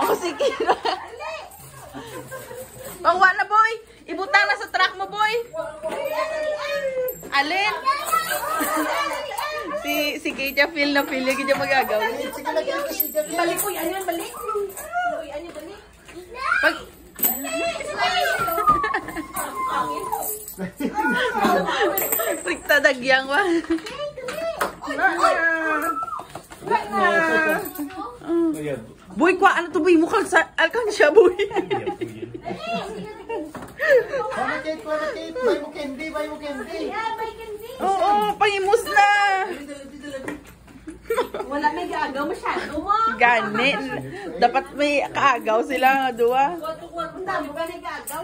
Oh, sige. Pangwa na, boy. Ibutang na sa truck mo, boy. Alin? si Ketia feel na feel. Yung kanya magagawa. Balik ko yan. Balik. Balik. Pag... Rikta dagyang wa. Boy, kwa ano to boy? Mukhang alkansya, boy. Buy mo candy. Oo, pangimus na. Wala may gagaw masyado mo. Gani. Dapat may kaagaw sila nga duwa. Ang dami ba may gagaw?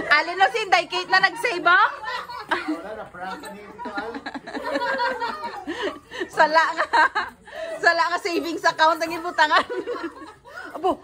Alin na si Inday Kate na nag-save ba? Sala nga savings account ang ibutangan. Abo,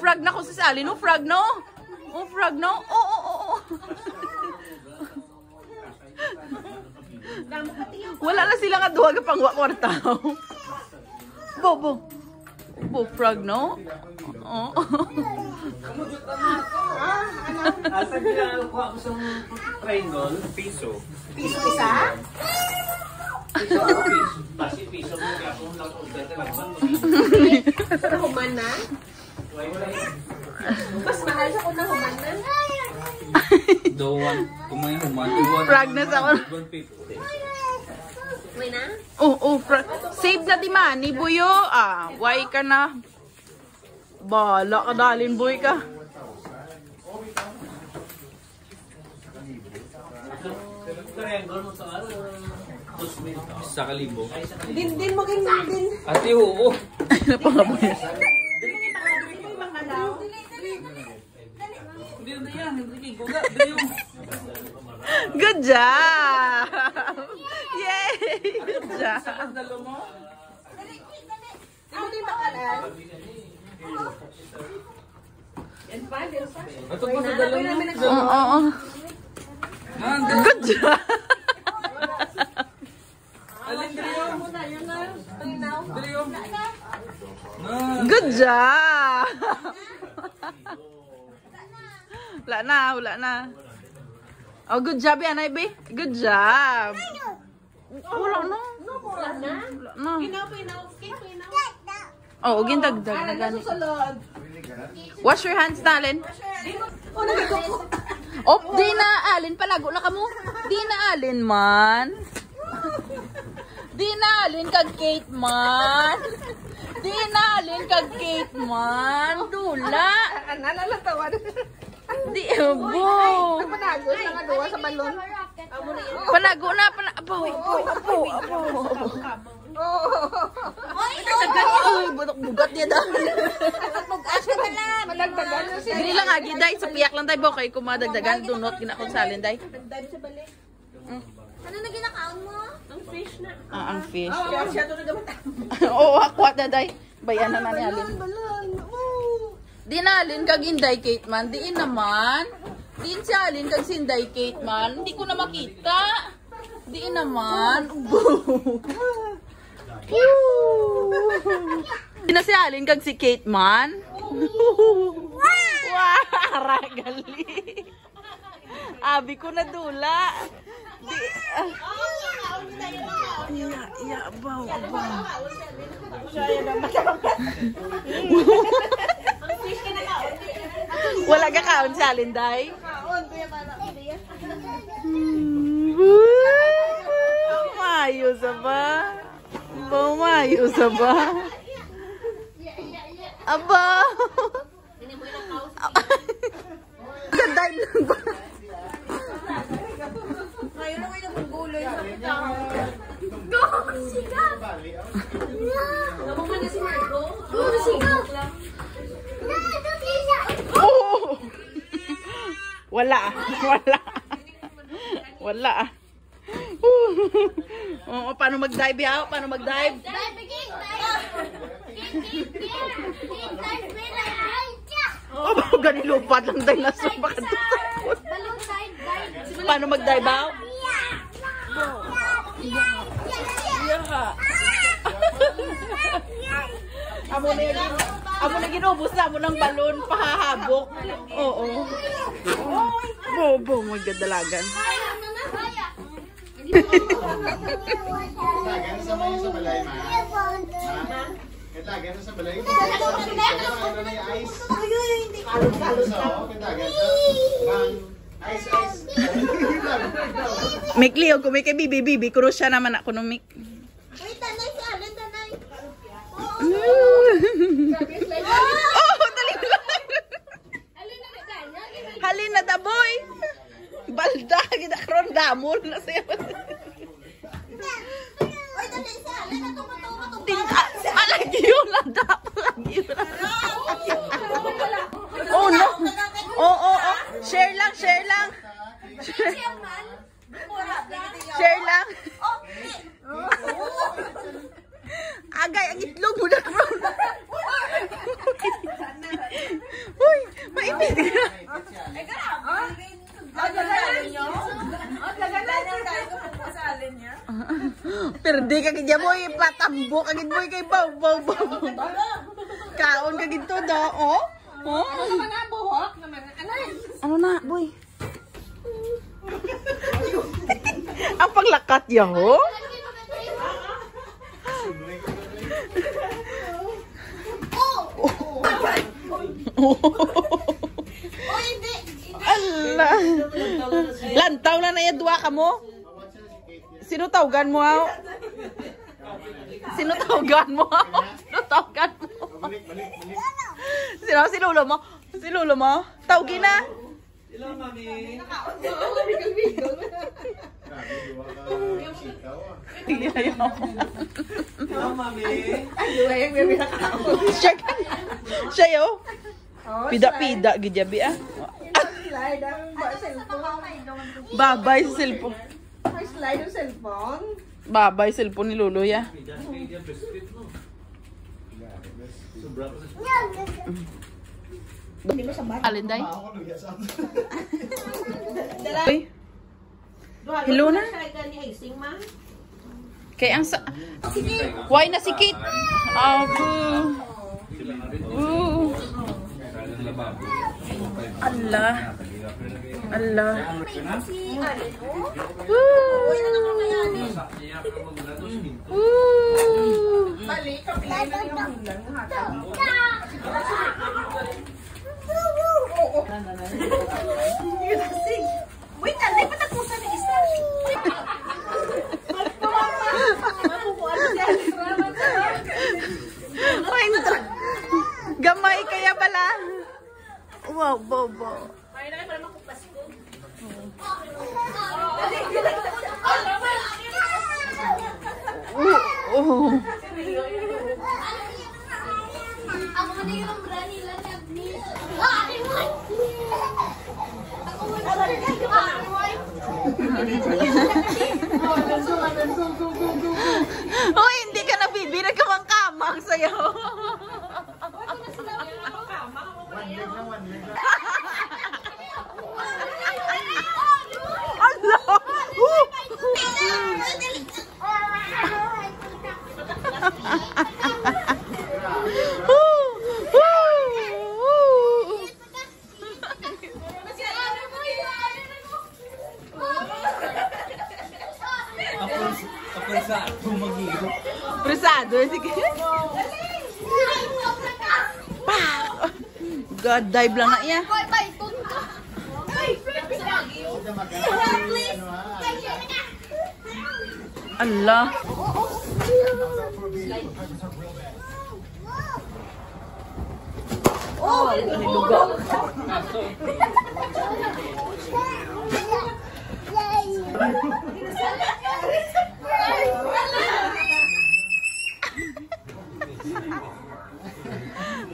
frag na ko si Sally, no? Frag, no? Oh, frag, no? Oo. Wala na sila nga duwag pang wakwartaw. Bo, frag, no? Oo. Asa ginagawa ko sa triangle, piso. Piso isa? Piso ako, piso. Kasi piso mo kaya kung lang order talagang Sa human na? Mas mahal sa kung nahuman na? Doon, kung may human, Frag na sa 150. May na? Oo, save na di man, ni Buyo. Why ka na? Bala ka dalin, boy ka. Triangle mo sa sa kalibo. Din mo din. Ate, oo. Napangaboy. Hindi na yan, hindi guga. Good job! Yay! Good job! Hindi makalan. Yan pa, dito pa. Ito pa sa dalawa. Oo. Good job! Alin, Drio? Drio? Good job! Wala na. Oh, good job yan, Ivy. Good job. Wala na. Wala na? Pinaw. Oh, gindagdag na gani. Wash your hands, Alin. Oh, di na, Alin. Palago na kamo. Di na, Alin, man. Di na, Alin, kag Kate, man. Di na, Alin, kag Kate, man. Dula. Nalalatawan. Di, abo. Panago na nga doon sa balon. Panago na, Apo. Ay, butok-bugat niya daw. Malagdagan na siya. Dili lang agi, day. Sa piyak lang, day. Bukay kumadagdagan. Dunot, ginakon-salin, day. Dahil sa balik. Ano na ginakaon mo? Ang fish na. Ang fish. Kaya siya ito nagamat. Oo, akwat na, day. Bayanan na ni Alin. Di na Alin kag Inday Kate man. Diin naman. Diin si Alin kag Sinday Kate man. Hindi ko na makita. Diin naman. Di na si Alin kag si Kate man. Wow! Ragali. Abi ko na dula. Abaw. Wala ka kaon si Alin, day? Mayo sa ba? Mayo sa ba? Aba! Ka-dive lang ba? Ngayon na may nabungguloy sa pitang. Go! Sigaw! Namuman na si Marco? Go! Sigaw! Oh! Wala. Oo, paano mag-dive yaw? Paano mag-dive? Oh, ganilupad lang dinosaur. Baka tatakot. Paano mag-dive yaw? Amo na ginubos na mo ng balon, pahahabok. Oo. Bobo, my God, dalagan. Kailangan sa may sa balay, ma. Kailangan sa balay. Ano na yung ice? Hindi kalot-kalot na. Kailangan sa ice. Mik Leo, kung may kay Bibi, kurusya naman ako ng Mik. Uy, tanay si Alan, tanay. Oh, dali lang. Halin na da, boy. Balda, gidakron damol na siya. Uy, tanay si Alan, natuma-tuma. Palagi yun lang, palagi yun lang. Oh, no. Oh. Share lang. Share lang. Agay, ang itlog mo na kron. Uy, maipit ka. Perde ka kaya mo, patambo ka mo kay baw. Kaon ka ginto do, oh? Ano na, boy? Ang paglakat yan, oh? Allah. Lantaw na na dua ka mo? Sino tawgan mo? Sino tawgan mo? Si Lolo mo? Si Lolo mo? Tawgi na? Hello, mami. Hello, mami. Siya yo? Pida-pida, gijabi ah. Babay sa cellphone. Slide yung cellphone. Babay cellphone ni Lolo ya. Alinday? Uy. Hello na? Kaya ang sa... Why na si Kate? Allah. Wait, alay pa tapusan ng isa. Gamay kaya pala. Wow, bobo. Ako na yung granny lang nagni. Oh, hindi ka nabibi. Nagkamang-kamang sa'yo. Allah! Presado, sige. God, dive lang na iya. Allah. Oh, nilugo.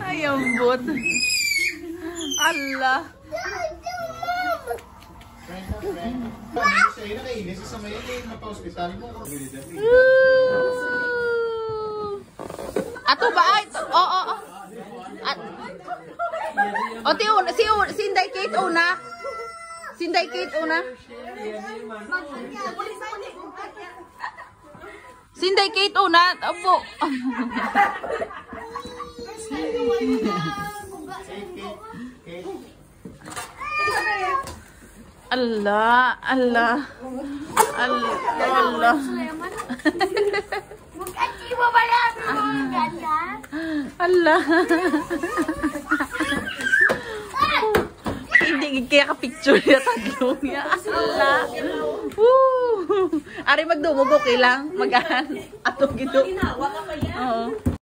Ay, ambot. Allah. Sa'yo na kainis, sa may mapa-hospital mo. Ato ba ay? Oo. O ti una, si Inday Kate una. Si Inday Kate una. Sinday Kate una. Abo. Allah, Allah. Allah, Allah. Magkatiwa ba lang? Ganda? Allah. Hindi kaya ka-picture niya tatlong niya. Allah. Woo! Ari magdumog, okay lang. Magaan. Atong gito. Oo.